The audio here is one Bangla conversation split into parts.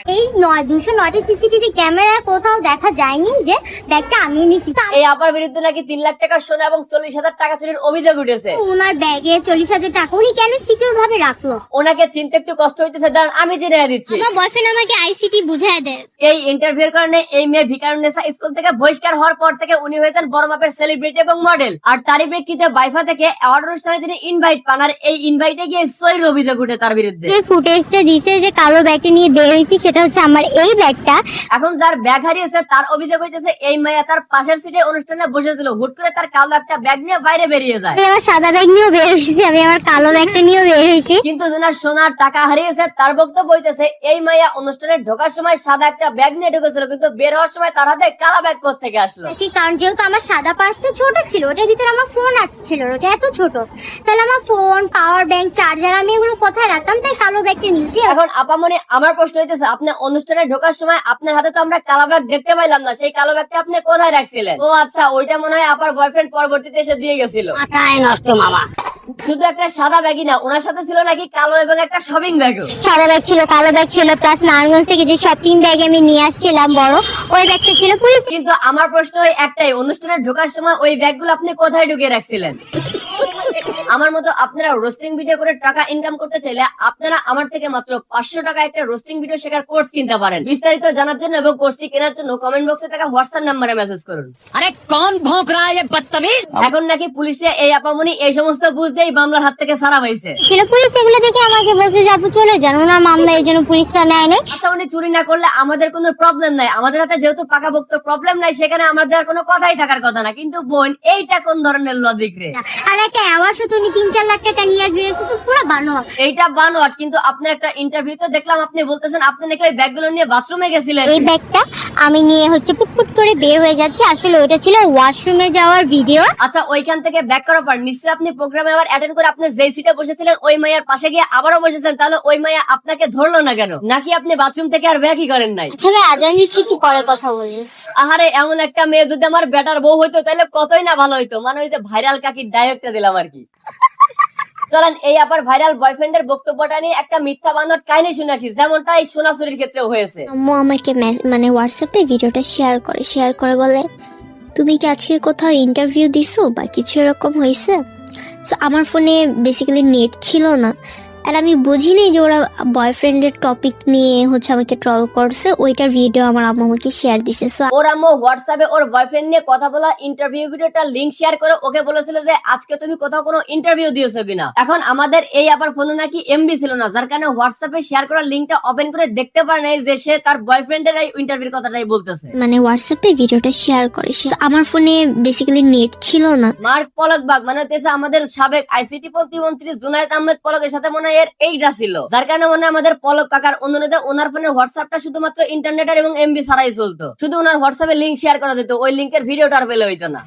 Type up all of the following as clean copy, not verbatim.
এই 209টি সিসিটিভি ক্যামেরা কোথাও দেখা যায়নি যে ব্যাগটা আমি নিছি। এই আপার বিরুদ্ধে নাকি 3 লাখ টাকা সোনা এবং 40,000 টাকা চুরির অভিযোগ উঠেছে। ওনার ব্যাগে 40,000 টাকা উনি কেন সিকিউর ভাবে রাখলো? ওনাকে চিনতে একটু কষ্ট হইতেছে, দাঁড়ান আমি চিনে দিচ্ছি। আমার বয়ফ্রেন্ড আমাকে আইসিটি বুঝায় দেয়। এই ইন্টারভিউর কারণে এই মেয়ে ভিকারুন্নেসা স্কুল থেকে বহিষ্কার হওয়ার পর থেকে উনি হয়েছেন বড় মাপের সেলিব্রিটি এবং মডেল। আর তারই প্রেক্ষিতে বাইফা থেকে অ্যাওয়ার্ড অনুষ্ঠানে তিনি ইনভাইট পান, আর এই ইনভাইটে গিয়ে সইর অভিযোগ উঠে তার বিরুদ্ধে। যে ফুটেজটা দিছে যে কালো ব্যাগটা নিয়ে বের হইছি সেটা হচ্ছে আমার এই ব্যাগটা। এখন যার ব্যাগ হারিয়েছে তার অভিযোগ হইতেছে এই মেয়ে তার পাশের সিটে অনুষ্ঠানে বসেছিল, হুট করে তার কালো একটা ব্যাগ নিয়ে বাইরে বেরিয়ে যায়। আমি আমার সাদা ব্যাগ নিয়েও বের হইছি, আমি আমার কালো ব্যাগটা নিয়েও বের হইছি। কিন্তু যার সোনার টাকা হারিয়েছে তার বক্তব্য হইতেছে এই মাইয়া অনুষ্ঠানে ঢোকার সময় সাদা একটা ব্যাগ নিয়ে ঢুকেছিল, কিন্তু বের হওয়ার সময় তার হাতে কালো ব্যাগ কোত্থেকে আসলো। কারণ যেহেতু আমার সাদা পার্সটা ছোট ছিল, ওটার ভিতরে আমার ফোন আসছিল, ওটা এত ছোট, তাহলে আমার ফোন, পাওয়ার ব্যাংক, চার্জার আমি এগুলো কোথায় রাখতাম, তাই কালো ব্যাগটা নিয়েছি। এখন আপামনি আমার প্রশ্ন হইতেছে, আপনি অনুষ্ঠানে ঢোকার সময় আপনার হাতে তো আমরা কালো ব্যাগ দেখতে পাইলাম না, সেই কালো ব্যাগটা আপনি কোথায় রাখছিলেন? ও আচ্ছা, ওইটা মনে হয় আপার বয়ফ্রেন্ড পরবর্তীতে এসে দিয়ে গেছিল। মাথায় নষ্ট মামা। শুধু একটা সাদা ব্যাগই না, ওনার সাথে ছিল নাকি কালো এবং একটা শপিং ব্যাগও। সাদা ব্যাগ ছিল, কালো ব্যাগ ছিল, প্লাস নারায়ণগঞ্জ থেকে যে শপিং ব্যাগ আমি নিয়ে আসছিলাম বড়, ওই ব্যাগটা ছিল পুলিশ। কিন্তু আমার প্রশ্ন ওই একটাই, অনুষ্ঠানে ঢোকার সময় ওই ব্যাগগুলো আপনি কোথায় ঢুকিয়ে রাখছিলেন? আমার মতো আপনারা রোস্টিং ভিডিও করে টাকা ইনকাম করতে চাইলে আপনারা আমার থেকে মাত্র 500 টাকা একটা রোস্টিং ভিডিও শেখার কোর্স কিনতে পারেন। বিস্তারিত জানার জন্য এবং কোর্সটি কেনার জন্য কমেন্ট বক্সে থাকা হোয়াটসঅ্যাপ নম্বরে মেসেজ করুন। अरे कौन भौंक रहा है ये बदतमीज। এখন নাকি পুলিশে এই আপামনি এই সমস্ত বুঝতেই মামলার হাত থেকে ছাড়া হয়েছে। ছিল পুলিশ, এগুলো দেখে আমাকে বলছে যে আপু চলে যান, ওনার মামলা এই জন্য পুলিশরা নেয় নাই। আচ্ছা, উনি চুরি না করলে আমাদের কোনো প্রবলেম নাই, আমাদের হাতে যেহেতু পাকাপোক্ত প্রবলেম নাই, সেখানে আমাদের আর কোনো কথাই থাকার কথা না। কিন্তু বোন, এইটা কোন ধরনের লজিক রে? আর একটা অ্যাওয়ার্ড তো উনি 3-4 লাখ টাকা নিয়ে আসবেন, এটা তো পুরো বানোয়াট। এইটা বানোয়াট। কিন্তু আপনার একটা ইন্টারভিউতে দেখলাম আপনি বলতেছেন আপনি নাকি ওই ব্যাগগুলো নিয়ে বাথরুমে গেছিলেন। এই ব্যাগটা আমি নিয়ে হচ্ছে পুটপুট করে বের হয়ে যাচ্ছি, আসলে ওটা ছিল ওয়াশরুমে যাওয়ার ভিডিও। আচ্ছা, ওইখান থেকে ব্যাক করার পর নিশ্চয়ই আপনি প্রোগ্রামে আবার অ্যাটেন্ড করে আপনি যেই সিটে বসেছিলেন ওই মাইয়ার পাশে গিয়ে আবারও বসেছেন, তাহলে ওই মাইয়া আপনাকে ধরলো না কেন? নাকি আপনি বাথরুম থেকে আর ব্যাকই করেন নাই? আচ্ছা ভাই, আজান দিচ্ছি, কি পরে কথা বলি। আহারে, এমন একটা মেয়ে যদি আমার বেটার বউ হইতো তাহলে কতই না ভালো হইতো। মানে হইতো ভাইরাল কাকির ডাইরেক্টটা দিলাম আর কি। চলেন এই আবার ভাইরাল বয়ফ্রেন্ডের বক্তব্যটা নিয়ে একটা মিথ্যা বানোয়াট কাহিনী শুনে আসি, যেমনটা এই সোনা চুরির ক্ষেত্রেও হয়েছে। আম্মু আমাকে মানে হোয়াটসঅ্যাপে ভিডিওটা শেয়ার করে বলে, তুমি কি আজকে কোথাও ইন্টারভিউ দিছো বা কিছু এরকম হয়েছে? সো আমার ফোনে বেসিক্যালি নেট ছিল না, আর আমি বুঝিনি যে ওরা বয়ফ্রেন্ডের টপিক নিয়ে হচ্ছে আমাকে ট্রল করছে। ওইটার ভিডিও আমার আম্মু আমাকে শেয়ার দিছে। সো ওর আম্মু হোয়াটসঅ্যাপে ওর বয়ফ্রেন্ড নিয়ে কথা বলা ইন্টারভিউ ভিডিওটা লিংক শেয়ার করে ওকে বলেছিল যে আজকে তুমি কোথাও কোনো ইন্টারভিউ দিয়েছো কিনা। এখন আমাদের এই আবার ফোনে নাকি এমবি ছিল না, যার কারণে হোয়াটসঅ্যাপে শেয়ার করা লিংকটা ওপেন করে দেখতে পারে নাই যে সে তার বয়ফ্রেন্ডের এই ইন্টারভিউর কথাটাই বলতেছে। মানে হোয়াটসঅ্যাপে ভিডিওটা শেয়ার করে, আমার ফোনে বেসিক্যালি নেট ছিল না। মার্ক পলক বাগ মানে হচ্ছে আমাদের সাবেক আইসিটি প্রতিমন্ত্রী জুনায়েদ আহমেদ পলকের সাথে মনে হয় এর এইটা ছিল, যার কারণে মনে হয় আমাদের পলক কাকার অনুরোধে ওনার ফোনে হোয়াটসঅ্যাপটা শুধুমাত্র ইন্টারনেট এবং এমবি ছাড়াই চলতো, শুধু ওনার হোয়াটসঅ্যাপে লিংক শেয়ার করা যেত, ওই লিংকের ভিডিওটা আর পেলে হইতো না।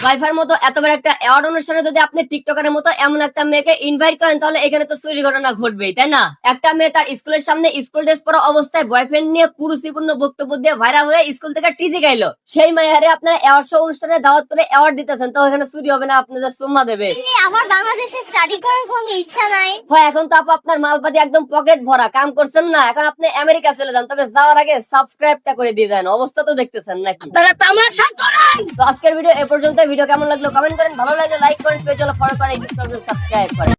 ওয়াইফার মতো এত বড় একটা অ্যাওয়ার্ড অনুষ্ঠানে যদি আপনি টিকটকের মতো এমন একটা মেয়েকে ইনভাইট করেন, তাহলে এখানে তো চুরি ঘটনা ঘটবেই, তাই না? একটা মেয়ে তার স্কুলের সামনে স্কুল ড্রেস পরা অবস্থায় বয়ফ্রেন্ড নিয়ে কুরুচিপূর্ণ বক্তব্য দিয়ে ভাইরাল হয়ে স্কুল থেকে টিজি গাইলো, সেই মেয়েরে আপনারা অ্যাওয়ার্ড শো অনুষ্ঠানে দাওয়াত করে অ্যাওয়ার্ড দিতেছেন, তো এখানে চুরি হবে না? আপনাদের সুম্মা দেবে। আমার বাংলাদেশে স্টাডি করার কোনো ইচ্ছা নাই। হয় এখন তো আপু আপনার মালপাতি একদম পকেট ভরা, কাম করছেন না, এখন আপনি আমেরিকা চলে যান, তবে যাওয়ার আগে সাবস্ক্রাইবটা করে দিয়ে যান, অবস্থা তো দেখতেছেন নাকি। तमाशा करें। তো আজকের ভিডিও এ পর্যন্ত। ভিডিও কেমন লাগলো কমেন্ট করেন, ভালো লাগলে লাইক করেন, পেজ ফলো করেন, সাবস্ক্রাইব করেন।